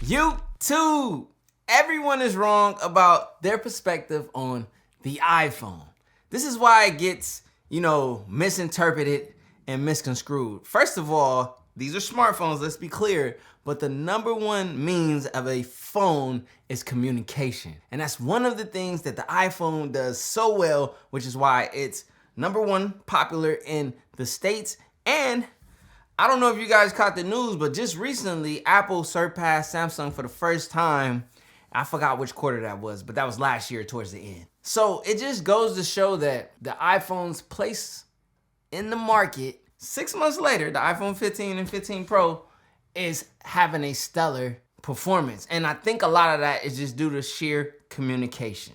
YouTube. Everyone is wrong about their perspective on the iPhone. This is why it gets, misinterpreted and misconstrued. First of all, these are smartphones, let's be clear, but the number one means of a phone is communication. And that's one of the things that the iPhone does so well, which is why it's number one popular in the States. And I don't know if you guys caught the news, but just recently, Apple surpassed Samsung for the first time. I forgot which quarter that was, but that was last year towards the end. So it just goes to show that the iPhone's place in the market 6 months later, the iPhone 15 and 15 Pro is having a stellar performance. And I think a lot of that is just due to sheer communication.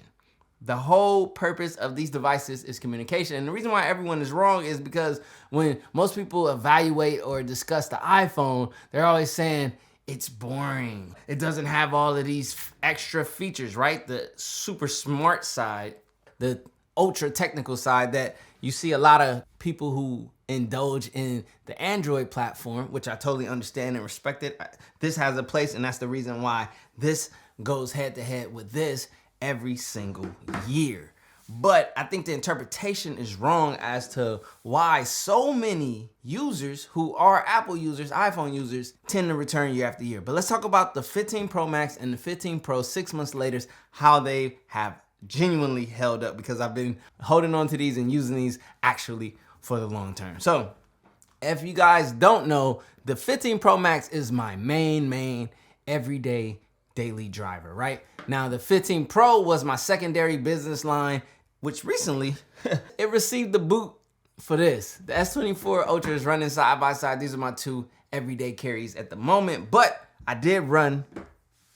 The whole purpose of these devices is communication. And the reason why everyone is wrong is because when most people evaluate or discuss the iPhone, they're always saying it's boring. It doesn't have all of these extra features, right? The super smart side, the ultra technical side that you see a lot of people who indulge in the Android platform, which I totally understand and respect it. This has a place, and that's the reason why this goes head to head with this every single year. But I think the interpretation is wrong as to why so many users who are Apple users, iPhone users, tend to return year after year. But let's talk about the 15 Pro Max and the 15 Pro 6 months later, how they have genuinely held up, because I've been holding on to these and using these actually for the long term. So if you guys don't know, the 15 Pro Max is my main everyday daily driver, right? Now the 15 Pro was my secondary business line, which recently it received the boot for this. The S24 Ultra is running side by side. These are my two everyday carries at the moment, but I did run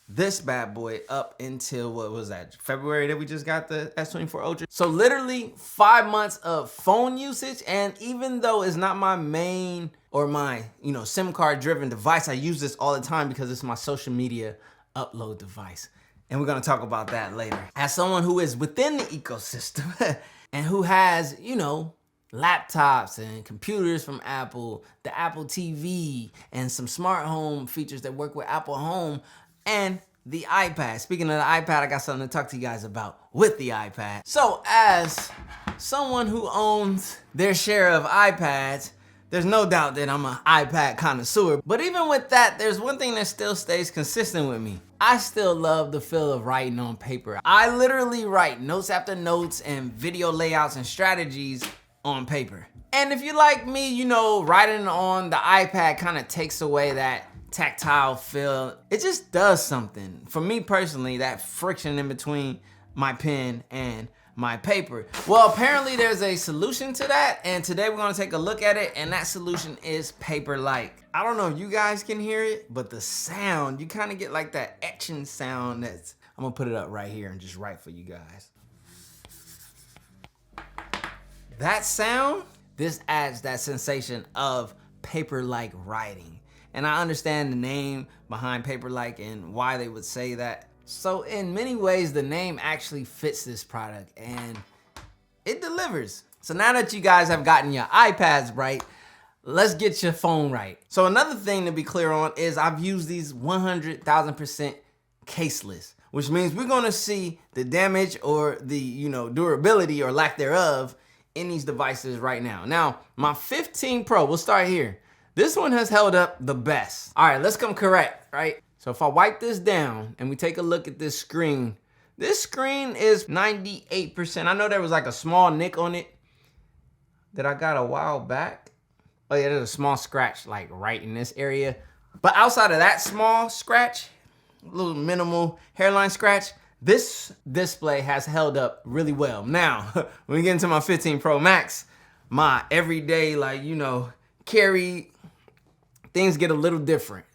this bad boy up until, what was that, February that we just got the S24 Ultra. So literally 5 months of phone usage, and even though it's not my main or my, SIM card driven device, I use this all the time because it's my social media upload device. And we're gonna talk about that later. As someone who is within the ecosystem and who has, laptops and computers from Apple, the Apple TV, and some smart home features that work with Apple Home, and the iPad. Speaking of the iPad, I got something to talk to you guys about with the iPad. So as someone who owns their share of iPads, there's no doubt that I'm an iPad connoisseur. But even with that, there's one thing that still stays consistent with me. I still love the feel of writing on paper. I literally write notes after notes and video layouts and strategies on paper. And if you like me, writing on the iPad kind of takes away that tactile feel. It just does something. For me personally, that friction in between my pen and my paper. Well, apparently there's a solution to that, and today we're gonna take a look at it, and that solution is Paperlike. I don't know if you guys can hear it, but the sound, you kind of get like that etching sound I'm gonna put it up right here and just write for you guys. That sound, this adds that sensation of paper-like writing. And I understand the name behind Paperlike and why they would say that. So in many ways, the name actually fits this product and it delivers. So now that you guys have gotten your iPads right, let's get your phone right. So another thing to be clear on is I've used these 100,000% caseless, which means we're gonna see the damage or the durability or lack thereof in these devices right now. Now, my 15 Pro, we'll start here. This one has held up the best. All right, let's come correct, right? So if I wipe this down and we take a look at this screen is 98%. I know there was like a small nick on it that I got a while back. Oh yeah, there's a small scratch like right in this area. But outside of that small scratch, a little minimal hairline scratch, this display has held up really well. Now, when we get into my 15 Pro Max, my everyday carry, things get a little different.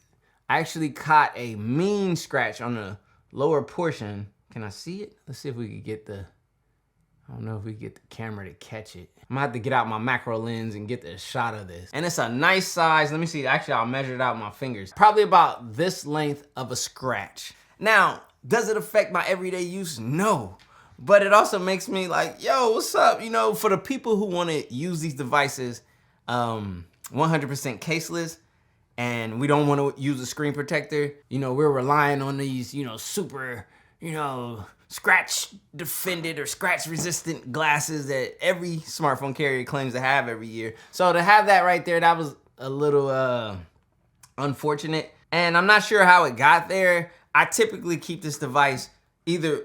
I actually caught a mean scratch on the lower portion. Can I see it? Let's see if we can get I don't know if we get the camera to catch it. I'm gonna have to get out my macro lens and get the shot of this. And it's a nice size. Let me see, actually I'll measure it out with my fingers. Probably about this length of a scratch. Now, does it affect my everyday use? No. But it also makes me like, yo, what's up? For the people who wanna use these devices 100% caseless, and we don't want to use a screen protector, we're relying on these, super, scratch defended or scratch resistant glasses that every smartphone carrier claims to have every year. So to have that right there, that was a little unfortunate. And I'm not sure how it got there. I typically keep this device either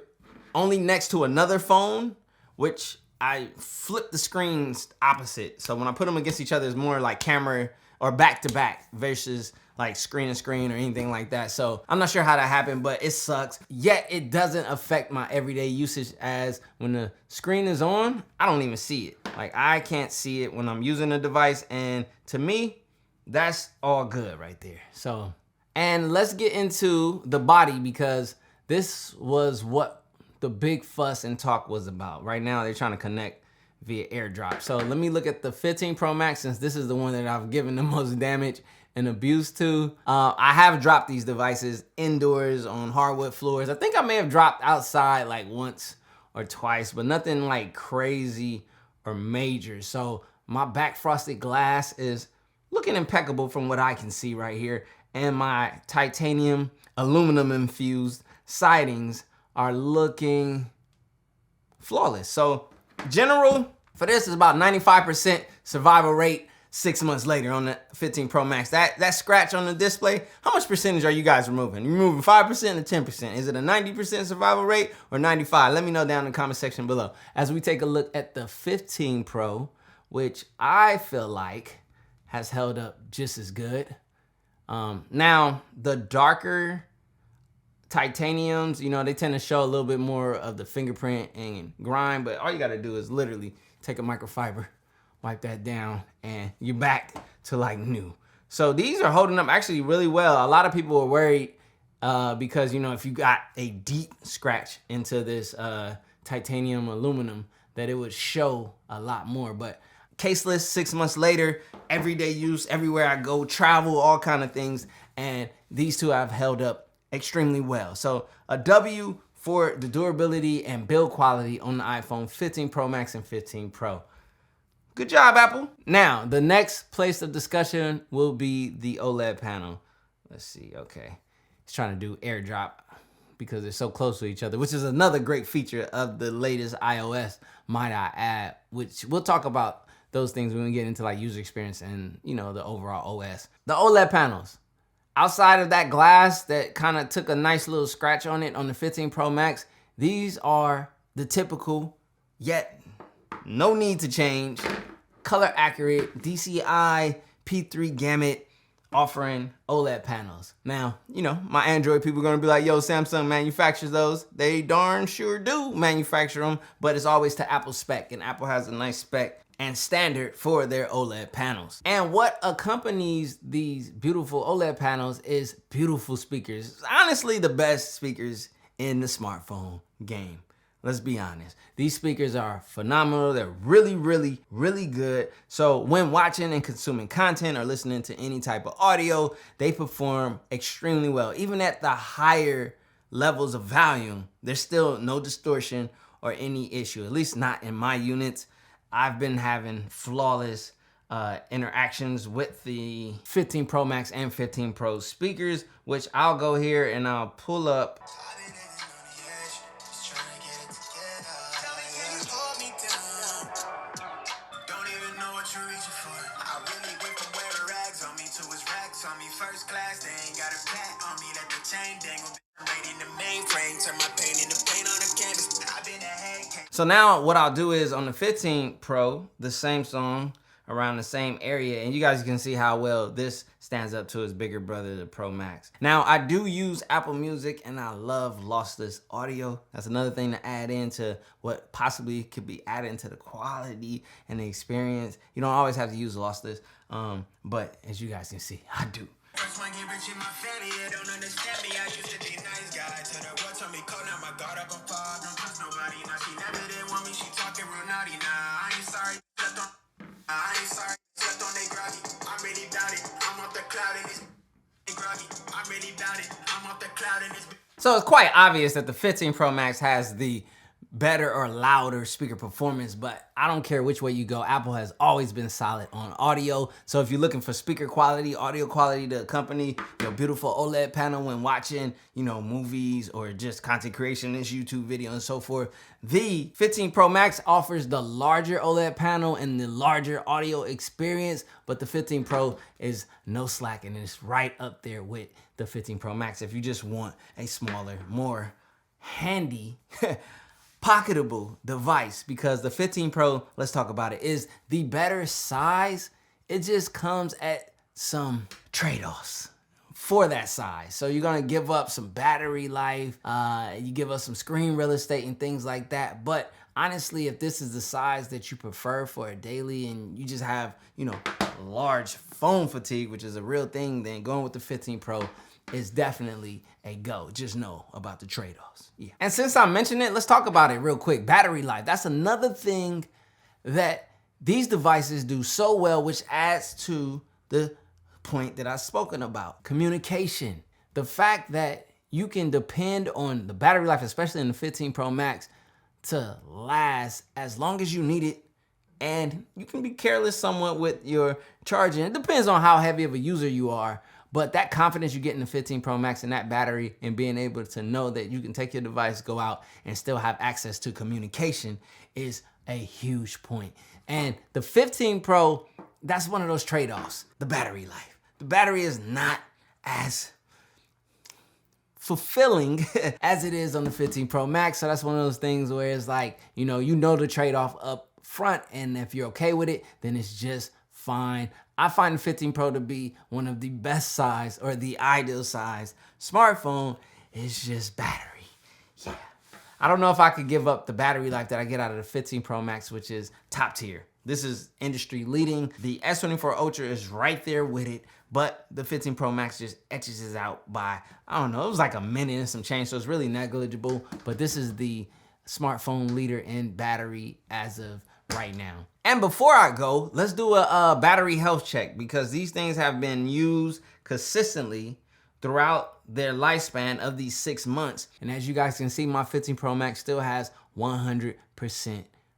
only next to another phone, which I flip the screens opposite. So when I put them against each other, it's more like camera or back to back versus like screen to screen or anything like that. So I'm not sure how that happened, but it sucks. Yet it doesn't affect my everyday usage, as when the screen is on, I don't even see it. Like, I can't see it when I'm using the device. And to me, that's all good right there. So, and let's get into the body, because this was what the big fuss and talk was about. Right now, they're trying to connect via AirDrop. So let me look at the 15 Pro Max, since this is the one that I've given the most damage and abuse to. I have dropped these devices indoors on hardwood floors. I think I may have dropped outside like once or twice, but nothing like crazy or major. So my back frosted glass is looking impeccable from what I can see right here. And my titanium aluminum infused sidings are looking flawless. So general for this is about 95% survival rate 6 months later on the 15 Pro Max. That scratch on the display, how much percentage are you guys removing? You removing 5% or 10%? Is it a 90% survival rate or 95? Let me know down in the comment section below. As we take a look at the 15 Pro, which I feel like has held up just as good. Now, the darker titaniums, they tend to show a little bit more of the fingerprint and grime, but all you gotta do is literally take a microfiber, wipe that down, and you're back to like new. So these are holding up actually really well. A lot of people are worried because, if you got a deep scratch into this titanium aluminum, that it would show a lot more. But caseless, 6 months later, everyday use, everywhere I go, travel, all kind of things. And these two have held up extremely well. So a W for the durability and build quality on the iPhone 15 Pro Max and 15 Pro. Good job, Apple. Now, the next place of discussion will be the OLED panel. Let's see, okay. It's trying to do AirDrop because they're so close to each other, which is another great feature of the latest iOS, might I add, which we'll talk about those things when we get into like user experience and, the overall OS. The OLED panels. Outside of that glass that kind of took a nice little scratch on it on the 15 Pro Max, these are the typical, yet no need to change, color accurate DCI P3 gamut offering OLED panels. Now, my Android people are gonna be like, yo, Samsung manufactures those. They darn sure do manufacture them, but it's always to Apple spec, and Apple has a nice spec and standard for their OLED panels. And what accompanies these beautiful OLED panels is beautiful speakers. Honestly, the best speakers in the smartphone game. Let's be honest. These speakers are phenomenal. They're really, really, really good. So when watching and consuming content or listening to any type of audio, they perform extremely well. Even at the higher levels of volume, there's still no distortion or any issue, at least not in my units. I've been having flawless interactions with the 15 Pro Max and 15 Pro speakers, which I'll go here and I'll pull up. So now what I'll do is on the 15 Pro, the same song around the same area, and you guys can see how well this stands up to its bigger brother, the Pro Max. Now, I do use Apple Music and I love lossless audio. That's another thing to add into what possibly could be added into the quality and the experience. You don't always have to use lossless, but as you guys can see, I do. So it's quite obvious that the 15 Pro Max has the better or louder speaker performance, but I don't care which way you go. Apple has always been solid on audio. So if you're looking for speaker quality, audio quality to accompany your beautiful OLED panel when watching, movies or just content creation, this YouTube video and so forth, the 15 Pro Max offers the larger OLED panel and the larger audio experience, but the 15 Pro is no slack and it's right up there with the 15 Pro Max if you just want a smaller, more handy, pocketable device, because the 15 Pro, let's talk about it, is the better size. It just comes at some trade-offs for that size. So you're gonna give up some battery life, you give up some screen real estate and things like that. But honestly, if this is the size that you prefer for a daily and you just have, large phone fatigue, which is a real thing, then going with the 15 Pro is definitely a go. Just know about the trade-offs. Yeah. And since I mentioned it, let's talk about it real quick. Battery life. That's another thing that these devices do so well, which adds to the point that I've spoken about. Communication. The fact that you can depend on the battery life, especially in the 15 Pro Max, to last as long as you need it. And you can be careless somewhat with your charging. It depends on how heavy of a user you are. But that confidence you get in the 15 Pro Max and that battery and being able to know that you can take your device, go out, and still have access to communication is a huge point. And the 15 Pro, that's one of those trade-offs, the battery life. The battery is not as fulfilling as it is on the 15 Pro Max. So that's one of those things where it's like, you know the trade-off up front, and if you're okay with it, then it's just fine. I find the 15 Pro to be one of the best size, or the ideal size smartphone. It's just battery. Yeah. I don't know if I could give up the battery life that I get out of the 15 Pro Max, which is top tier. This is industry leading. The S24 Ultra is right there with it, but the 15 Pro Max just etches it out by, I don't know, it was like a minute and some change, so it's really negligible, but this is the smartphone leader in battery as of right now. And before I go, let's do a battery health check, because these things have been used consistently throughout their lifespan of these 6 months. And as you guys can see, my 15 Pro Max still has 100%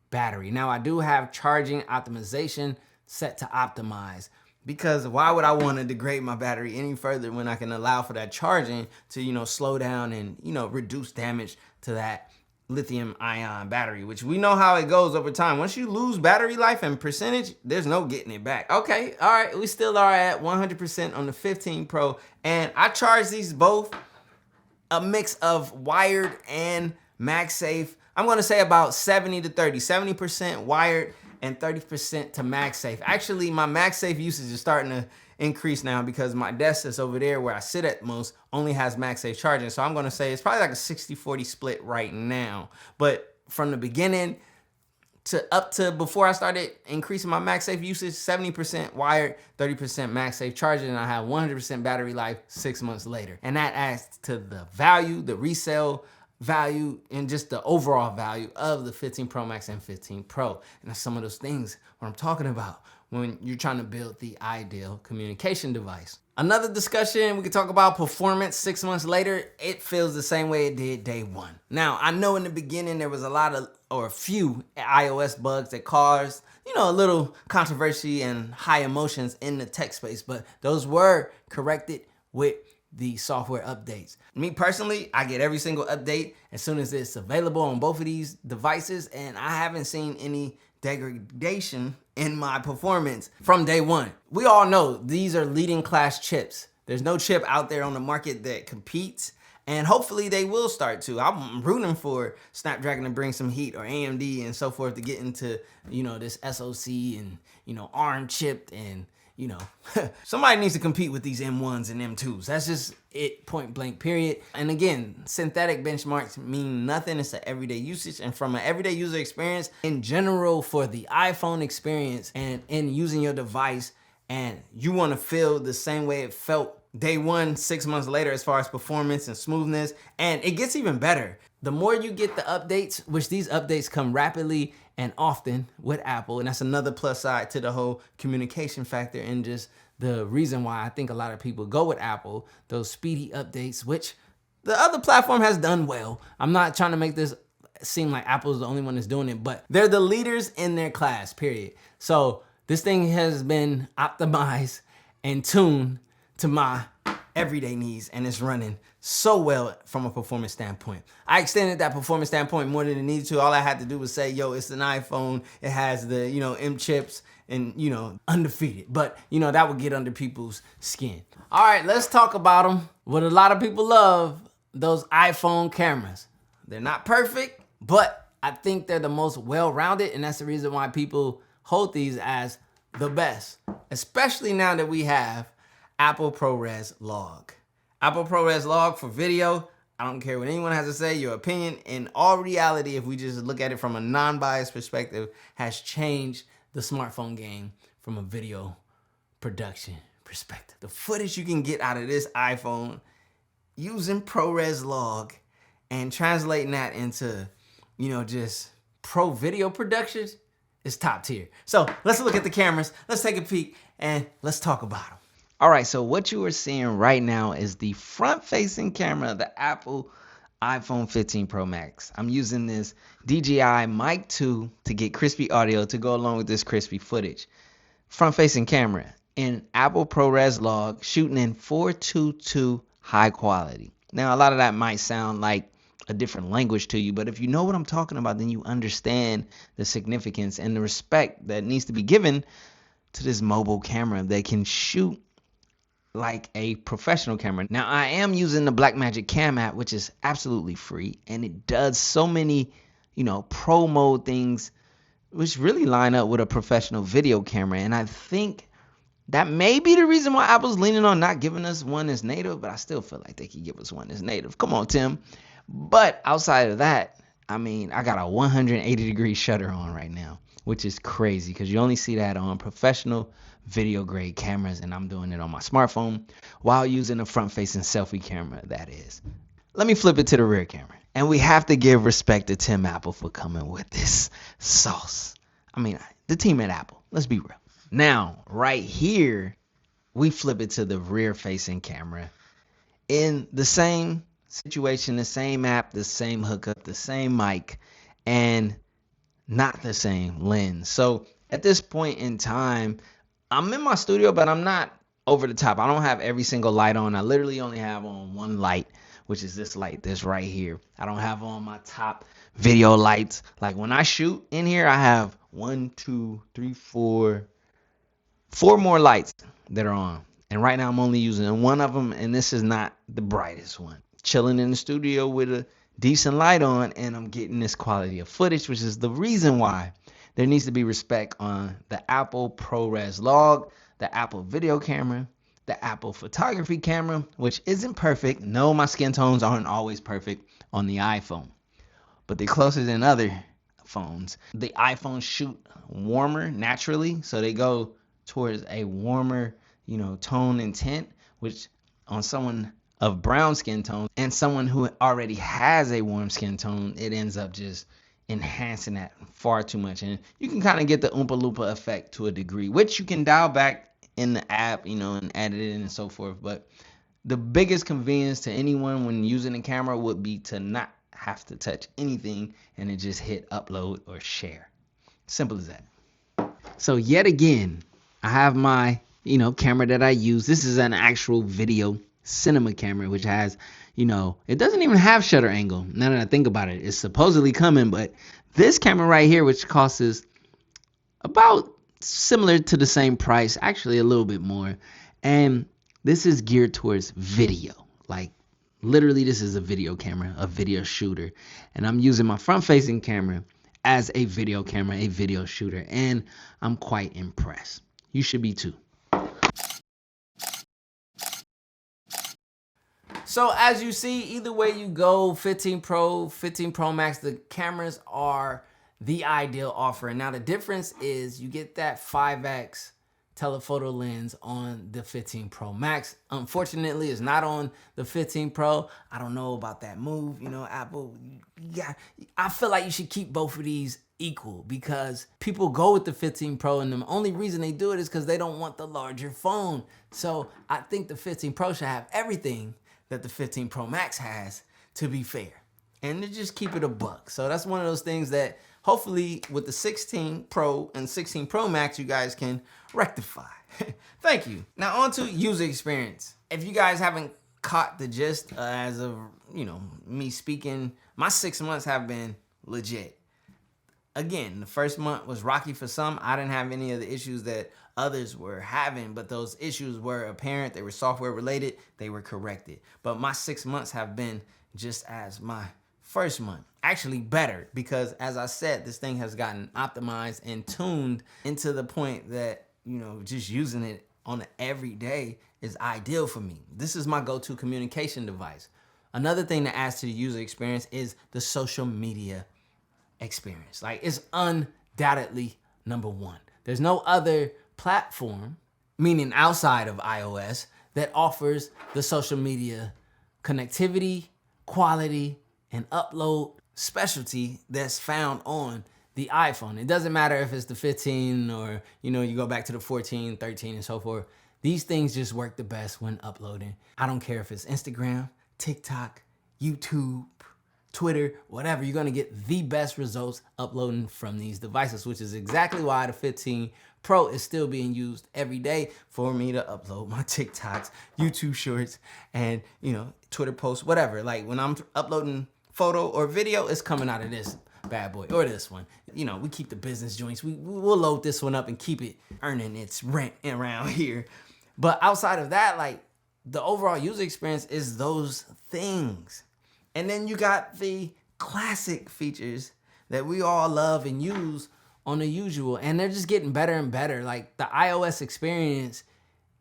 battery. Now I do have charging optimization set to optimize, because why would I want to degrade my battery any further when I can allow for that charging to, slow down and, reduce damage to that lithium ion battery, which we know how it goes over time. Once you lose battery life and percentage, there's no getting it back. Okay, all right, we still are at 100% on the 15 Pro, and I charge these both a mix of wired and MagSafe. I'm gonna say about 70 to 30, 70% wired and 30% to MagSafe. Actually, my MagSafe usage is starting to increase now, because my desk that's over there where I sit at most only has MagSafe charging. So I'm gonna say it's probably like a 60-40 split right now. But from the beginning to up to before I started increasing my MagSafe usage, 70% wired, 30% MagSafe charging, and I have 100% battery life 6 months later. And that adds to the value, the resale value, and just the overall value of the 15 Pro Max and 15 Pro. And that's some of those things what I'm talking about when you're trying to build the ideal communication device. Another discussion, we could talk about performance 6 months later. It feels the same way it did day one. Now, I know in the beginning there was a few iOS bugs that caused, a little controversy and high emotions in the tech space, but those were corrected with the software updates. Me personally, I get every single update as soon as it's available on both of these devices, and I haven't seen any degradation in my performance from day one. We all know these are leading class chips. There's no chip out there on the market that competes, and hopefully they will start to. I'm rooting for Snapdragon to bring some heat, or AMD and so forth, to get into, this SoC and, ARM chip, and somebody needs to compete with these M1s and M2s. That's just it, point blank, period. And again, synthetic benchmarks mean nothing. It's an everyday usage. And from an everyday user experience in general, for the iPhone experience and in using your device, and you want to feel the same way it felt day one, 6 months later, as far as performance and smoothness, and it gets even better. The more you get the updates, which these updates come rapidly and often with Apple, and that's another plus side to the whole communication factor, and just the reason why I think a lot of people go with Apple, those speedy updates, which the other platform has done well. I'm not trying to make this seem like Apple's the only one that's doing it, but they're the leaders in their class, period. So this thing has been optimized and tuned to my everyday needs, and it's running so well from a performance standpoint. I extended that performance standpoint more than it needed to. All I had to do was say, yo, it's an iPhone. It has the, M chips and, undefeated. But, that would get under people's skin. All right, let's talk about them. What a lot of people love, those iPhone cameras. They're not perfect, but I think they're the most well-rounded, and that's the reason why people hold these as the best, especially now that we have Apple ProRes Log. Apple ProRes Log for video. I don't care what anyone has to say, your opinion. In all reality, if we just look at it from a non-biased perspective, has changed the smartphone game from a video production perspective. The footage you can get out of this iPhone using ProRes Log and translating that into, just pro video productions is top tier. So let's look at the cameras, let's take a peek, and let's talk about them. All right, so what you are seeing right now is the front-facing camera of the Apple iPhone 15 Pro Max. I'm using this DJI Mic 2 to get crispy audio to go along with this crispy footage. Front-facing camera in Apple ProRes Log, shooting in 422 high quality. Now, a lot of that might sound like a different language to you, but if you know what I'm talking about, then you understand the significance and the respect that needs to be given to this mobile camera that can shoot like a professional camera. Now, I am using the Blackmagic Cam app, which is absolutely free, and it does so many, pro mode things, which really line up with a professional video camera. And I think that may be the reason why Apple's leaning on not giving us one as native, but I still feel like they could give us one as native. Come on, Tim. But outside of that, I got a 180-degree shutter on right now, which is crazy because you only see that on professional video grade cameras, and I'm doing it on my smartphone while using a front-facing selfie camera, that is. Let me flip it to the rear camera. And we have to give respect to Tim Apple for coming with this sauce. The team at Apple, let's be real. Now, right here, we flip it to the rear-facing camera in the same situation, the same app, the same hookup, the same mic, and not the same lens. So at this point in time, I'm in my studio, but I'm not over the top. I don't have every single light on. I literally only have on one light, which is this light, this right here. I don't have on my top video lights. Like when I shoot in here, I have 4 more lights that are on. And right now I'm only using one of them, and this is not the brightest one. Chilling in the studio with a decent light on, and I'm getting this quality of footage, which is the reason why there needs to be respect on the Apple ProRes Log, the Apple video camera, the Apple photography camera, which isn't perfect. No, my skin tones aren't always perfect on the iPhone, but they're closer than other phones. The iPhones shoot warmer naturally, so they go towards a warmer, tone and tint, which on someone of brown skin tone and someone who already has a warm skin tone, it ends up just enhancing that far too much. And you can kind of get the Oompa Loompa effect to a degree, which you can dial back in the app, and edit it and so forth. But the biggest convenience to anyone when using a camera would be to not have to touch anything and it just hit upload or share. Simple as that. So yet again, I have my, camera that I use. This is an actual video cinema camera, which has, it doesn't even have shutter angle. Now that I think about it, it's supposedly coming, but this camera right here, which costs about similar to the same price, actually a little bit more. And this is geared towards video. Like literally this is a video camera, a video shooter. And I'm using my front facing camera as a video camera, a video shooter. And I'm quite impressed. You should be too. So as you see, either way you go, 15 Pro, 15 Pro Max, the cameras are the ideal offer. And now the difference is you get that 5x telephoto lens on the 15 Pro Max. Unfortunately, it's not on the 15 Pro. I don't know about that move. Apple, I feel like you should keep both of these equal because people go with the 15 Pro and the only reason they do it is because they don't want the larger phone. So I think the 15 Pro should have everything that the 15 Pro Max has, to be fair. and to just keep it a buck. So that's one of those things that hopefully with the 16 Pro and 16 Pro Max, you guys can rectify. Thank you. Now on to user experience. If you guys haven't caught the gist, as of, me speaking, my 6 months have been legit. Again, the first month was rocky for some. I didn't have any of the issues that others were having, but those issues were apparent. They were software related. They were corrected. But my 6 months have been just as my first month. Actually better, because as I said, this thing has gotten optimized and tuned into the point that, just using it on an everyday is ideal for me. This is my go-to communication device. Another thing that adds to the user experience is the social media experience. Like, it's undoubtedly number one. There's no other platform, meaning outside of iOS, that offers the social media connectivity, quality, and upload specialty that's found on the iPhone. It doesn't matter if it's the 15 or, you go back to the 14, 13, and so forth. These things just work the best when uploading. I don't care if it's Instagram, TikTok, YouTube, Twitter, whatever. You're gonna get the best results uploading from these devices, which is exactly why the 15 Pro is still being used every day for me to upload my TikToks, YouTube shorts, and, Twitter posts, whatever. Like, when I'm uploading photo or video, it's coming out of this bad boy or this one. We keep the business joints. We'll load this one up and keep it earning its rent around here. But outside of that, like, the overall user experience is those things. And then you got the classic features that we all love and use on the usual, and they're just getting better and better. Like, the iOS experience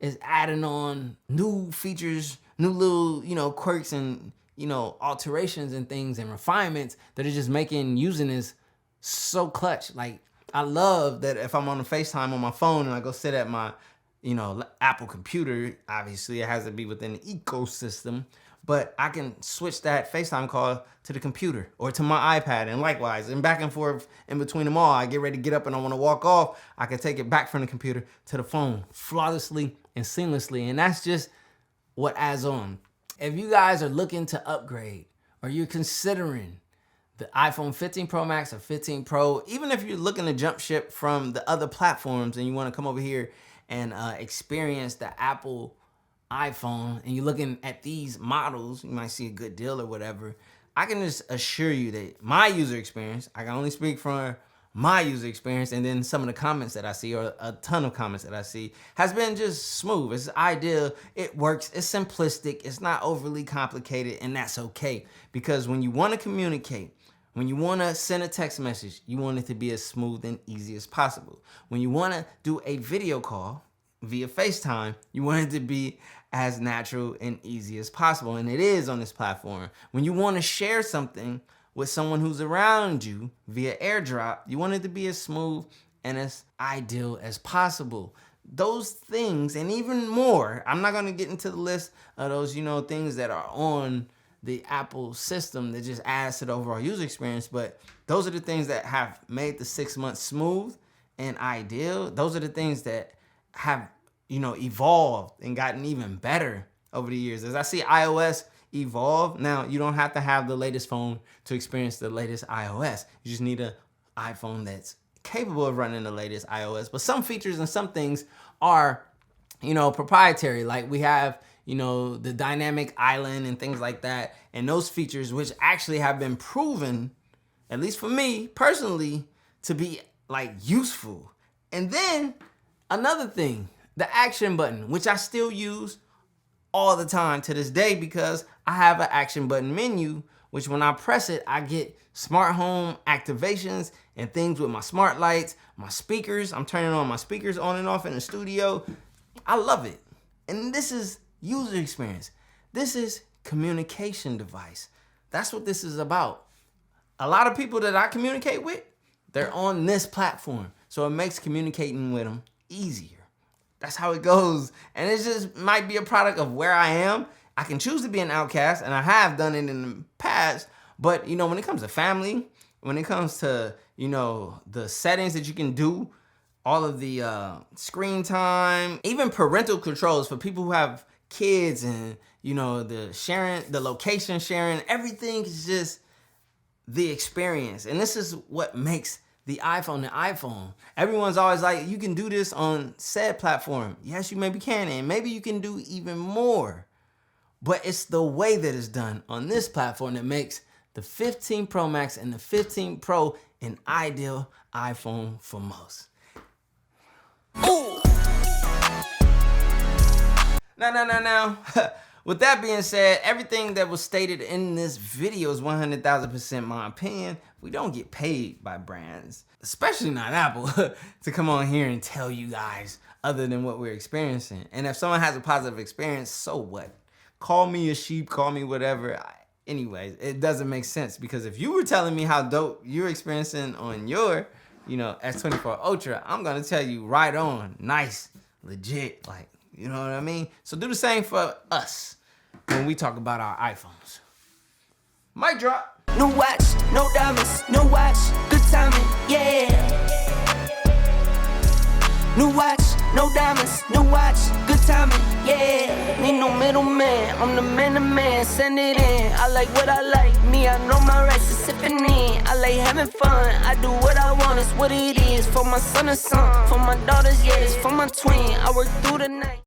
is adding on new features, new little, quirks and, alterations and things and refinements that are just making using this so clutch. Like, I love that if I'm on a FaceTime on my phone and I go sit at my, Apple computer, obviously it has to be within the ecosystem, but I can switch that FaceTime call to the computer or to my iPad, and likewise, and back and forth in between them all. I get ready to get up and I want to walk off, I can take it back from the computer to the phone flawlessly and seamlessly, and that's just what adds on. If you guys are looking to upgrade, or you're considering the iPhone 15 Pro Max or 15 Pro, even if you're looking to jump ship from the other platforms and you want to come over here and experience the Apple iPhone, and you're looking at these models, you might see a good deal or whatever, I can just assure you that my user experience, I can only speak from my user experience, and then some of the comments that I see, or a ton of comments that I see, has been just smooth. It's ideal. It works. It's simplistic. It's not overly complicated, and that's okay. Because when you want to communicate, when you want to send a text message, you want it to be as smooth and easy as possible. When you want to do a video call via FaceTime, you want it to be as natural and easy as possible, and it is on this platform. When you want to share something with someone who's around you via AirDrop, you want it to be as smooth and as ideal as possible. Those things and even more, I'm not gonna get into the list of those, things that are on the Apple system that just adds to the overall user experience, but those are the things that have made the 6 months smooth and ideal. Those are the things that have, evolved and gotten even better over the years. As I see iOS evolve, now you don't have to have the latest phone to experience the latest iOS. You just need an iPhone that's capable of running the latest iOS. But some features and some things are, proprietary. Like, we have, the dynamic island and things like that. And those features, which actually have been proven, at least for me personally, to be like useful. And then another thing, the action button, which I still use all the time to this day, because I have an action button menu, which when I press it, I get smart home activations and things with my smart lights, my speakers. I'm turning on my speakers on and off in the studio. I love it. And this is user experience. This is communication device. That's what this is about. A lot of people that I communicate with, they're on this platform. So it makes communicating with them easier. That's how it goes. And it just might be a product of where I am. I can choose to be an outcast, and I have done it in the past. But, when it comes to family, when it comes to, the settings that you can do, all of the screen time, even parental controls for people who have kids, and, the sharing, the location sharing, everything is just the experience. And this is what makes the iPhone. Everyone's always like, you can do this on said platform. Yes, you maybe can, and maybe you can do even more. But it's the way that it's done on this platform that makes the 15 Pro Max and the 15 Pro an ideal iPhone for most. Ooh. Now. With that being said, everything that was stated in this video is 100,000% my opinion. We don't get paid by brands, especially not Apple, to come on here and tell you guys other than what we're experiencing. And if someone has a positive experience, so what? Call me a sheep, call me whatever. Anyways, it doesn't make sense, because if you were telling me how dope you're experiencing on your, S24 Ultra, I'm gonna tell you right on, nice, legit, like, you know what I mean? So do the same for us when we talk about our iPhones. Mic drop. New watch, no diamonds, no watch, good timing, yeah. New watch, no diamonds, no watch, good timing, yeah. Need no middleman, I'm the man to man, send it in. I like what I like, me, I know my rights, is sipping in. I like having fun, I do what I want, it's what it is. For my son and son, for my daughters, yeah, it's for my twin. I work through the night.